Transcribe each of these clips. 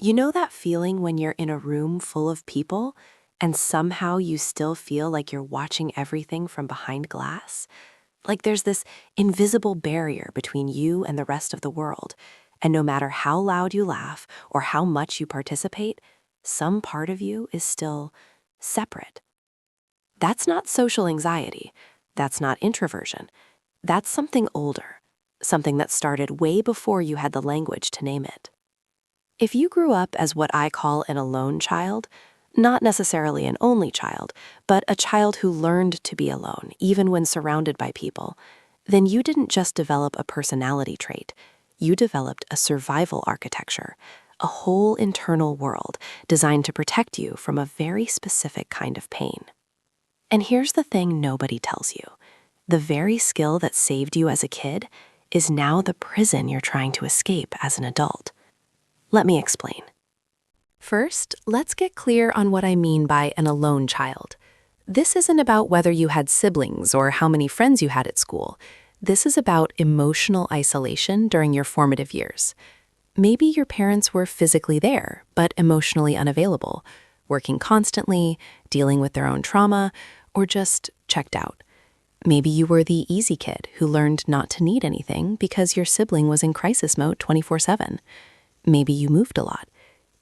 You know that feeling when you're in a room full of people and somehow you still feel like you're watching everything from behind glass? Like there's this invisible barrier between you and the rest of the world, and no matter how loud you laugh or how much you participate, some part of you is still separate. That's not social anxiety. That's not introversion. That's something older, something that started way before you had the language to name it. If you grew up as what I call an alone child, not necessarily an only child, but a child who learned to be alone even when surrounded by people, then you didn't just develop a personality trait. You developed a survival architecture, a whole internal world designed to protect you from a very specific kind of pain. And here's the thing nobody tells you. The very skill that saved you as a kid is now the prison you're trying to escape as an adult. Let me explain. First, let's get clear on what I mean by an alone child. This isn't about whether you had siblings or how many friends you had at school. This is about emotional isolation during your formative years. Maybe your parents were physically there, but emotionally unavailable, working constantly, dealing with their own trauma, or just checked out. Maybe you were the easy kid who learned not to need anything because your sibling was in crisis mode 24/7. Maybe you moved a lot.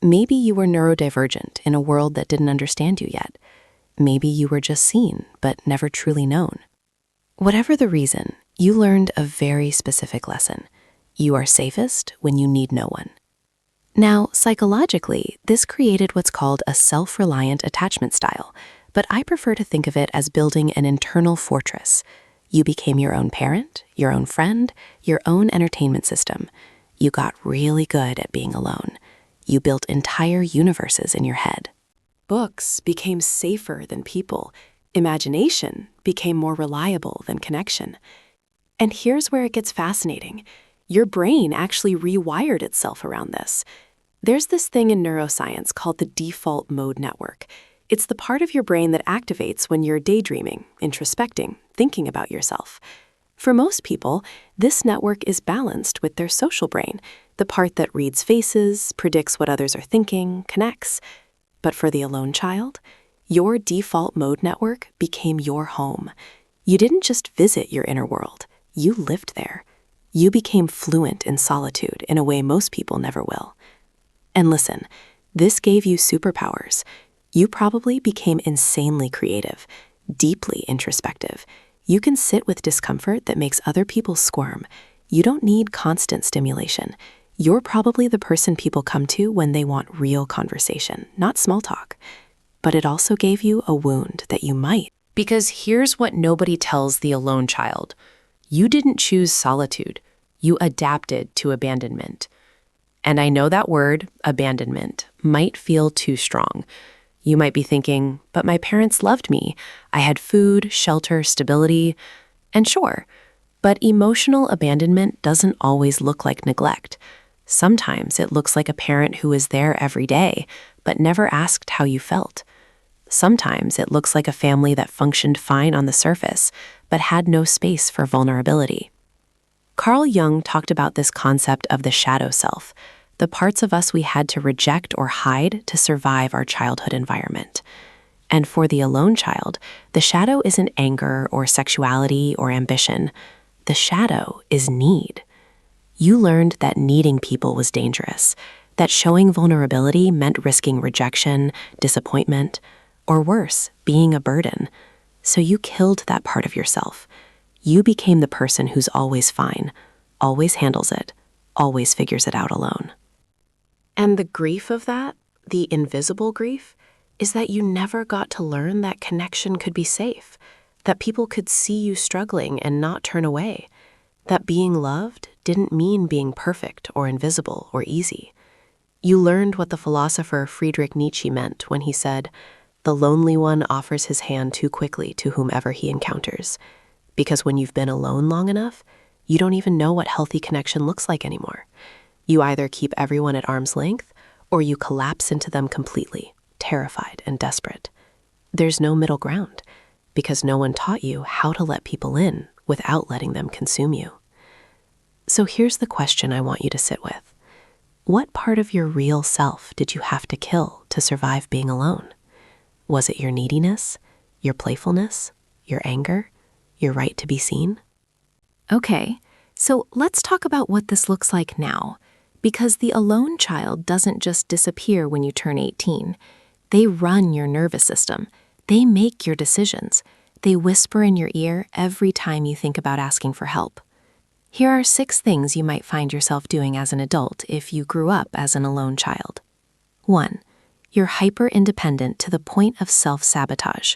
Maybe you were neurodivergent in a world that didn't understand you yet. Maybe you were just seen, but never truly known. Whatever the reason, you learned a very specific lesson. You are safest when you need no one. Now, psychologically, this created what's called a self-reliant attachment style, but I prefer to think of it as building an internal fortress. You became your own parent, your own friend, your own entertainment system. You got really good at being alone. You built entire universes in your head. Books became safer than people. Imagination became more reliable than connection. And here's where it gets fascinating. Your brain actually rewired itself around this. There's this thing in neuroscience called the default mode network. It's the part of your brain that activates when you're daydreaming, introspecting, thinking about yourself. For most people, this network is balanced with their social brain, the part that reads faces, predicts what others are thinking, connects. But for the alone child, your default mode network became your home. You didn't just visit your inner world, you lived there. You became fluent in solitude in a way most people never will. And listen, this gave you superpowers. You probably became insanely creative, deeply introspective. You can sit with discomfort that makes other people squirm. You don't need constant stimulation. You're probably the person people come to when they want real conversation, not small talk. But it also gave you a wound that you might. Because here's what nobody tells the alone child. You didn't choose solitude. You adapted to abandonment. And I know that word, abandonment, might feel too strong. You might be thinking, but my parents loved me. I had food, shelter, stability. And sure, but emotional abandonment doesn't always look like neglect. Sometimes it looks like a parent who is there every day, but never asked how you felt. Sometimes it looks like a family that functioned fine on the surface, but had no space for vulnerability. Carl Jung talked about this concept of the shadow self, the parts of us we had to reject or hide to survive our childhood environment. And for the alone child, the shadow isn't anger or sexuality or ambition. The shadow is need. You learned that needing people was dangerous, that showing vulnerability meant risking rejection, disappointment, or worse, being a burden. So you killed that part of yourself. You became the person who's always fine, always handles it, always figures it out alone. And the grief of that, the invisible grief, is that you never got to learn that connection could be safe, that people could see you struggling and not turn away, that being loved didn't mean being perfect or invisible or easy. You learned what the philosopher Friedrich Nietzsche meant when he said, "The lonely one offers his hand too quickly to whomever he encounters." Because when you've been alone long enough, you don't even know what healthy connection looks like anymore. You either keep everyone at arm's length, or you collapse into them completely, terrified and desperate. There's no middle ground, because no one taught you how to let people in without letting them consume you. So here's the question I want you to sit with. What part of your real self did you have to kill to survive being alone? Was it your neediness, your playfulness, your anger, your right to be seen? Okay, so let's talk about what this looks like now. Because the alone child doesn't just disappear when you turn 18. They run your nervous system. They make your decisions. They whisper in your ear every time you think about asking for help. Here are 6 things you might find yourself doing as an adult if you grew up as an alone child. 1. You're hyper-independent to the point of self-sabotage.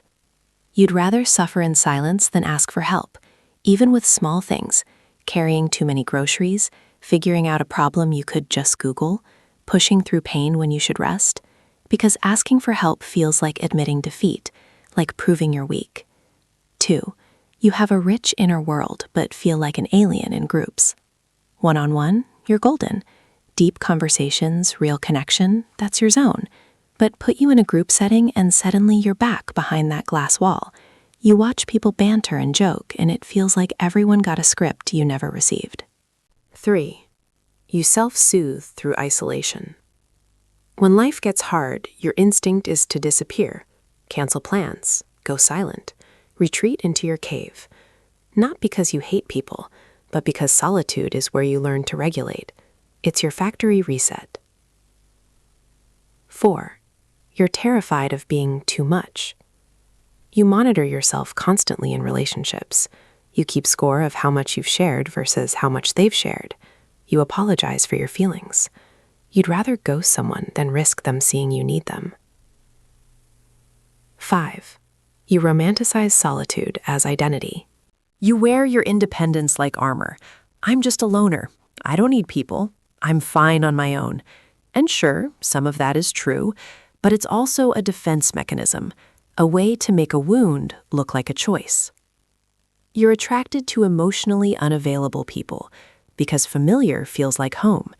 You'd rather suffer in silence than ask for help, even with small things, carrying too many groceries, figuring out a problem you could just Google, pushing through pain when you should rest, because asking for help feels like admitting defeat, like proving you're weak. 2. You have a rich inner world but feel like an alien in groups. One-on-one, you're golden. Deep conversations, real connection, that's your zone. But put you in a group setting and suddenly you're back behind that glass wall. You watch people banter and joke, and it feels like everyone got a script you never received. 3. You self-soothe through isolation. When life gets hard, your instinct is to disappear, cancel plans, go silent, retreat into your cave. Not because you hate people, but because solitude is where you learn to regulate. It's your factory reset. 4. You're terrified of being too much. You monitor yourself constantly in relationships. You keep score of how much you've shared versus how much they've shared. You apologize for your feelings. You'd rather ghost someone than risk them seeing you need them. 5. You romanticize solitude as identity. You wear your independence like armor. I'm just a loner. I don't need people. I'm fine on my own. And sure, some of that is true, but it's also a defense mechanism, a way to make a wound look like a choice. You're attracted to emotionally unavailable people because familiar feels like home,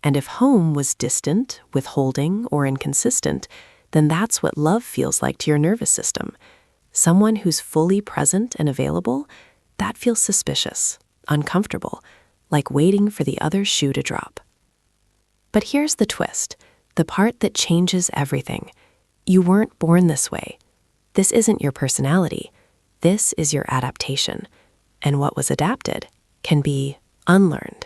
and if home was distant, withholding, or inconsistent, then that's what love feels like to your nervous system. Someone who's fully present and available, that feels suspicious, uncomfortable, like waiting for the other shoe to drop. But here's the twist, the part that changes everything. You weren't born this way. This isn't your personality. This is your adaptation. And what was adapted can be unlearned.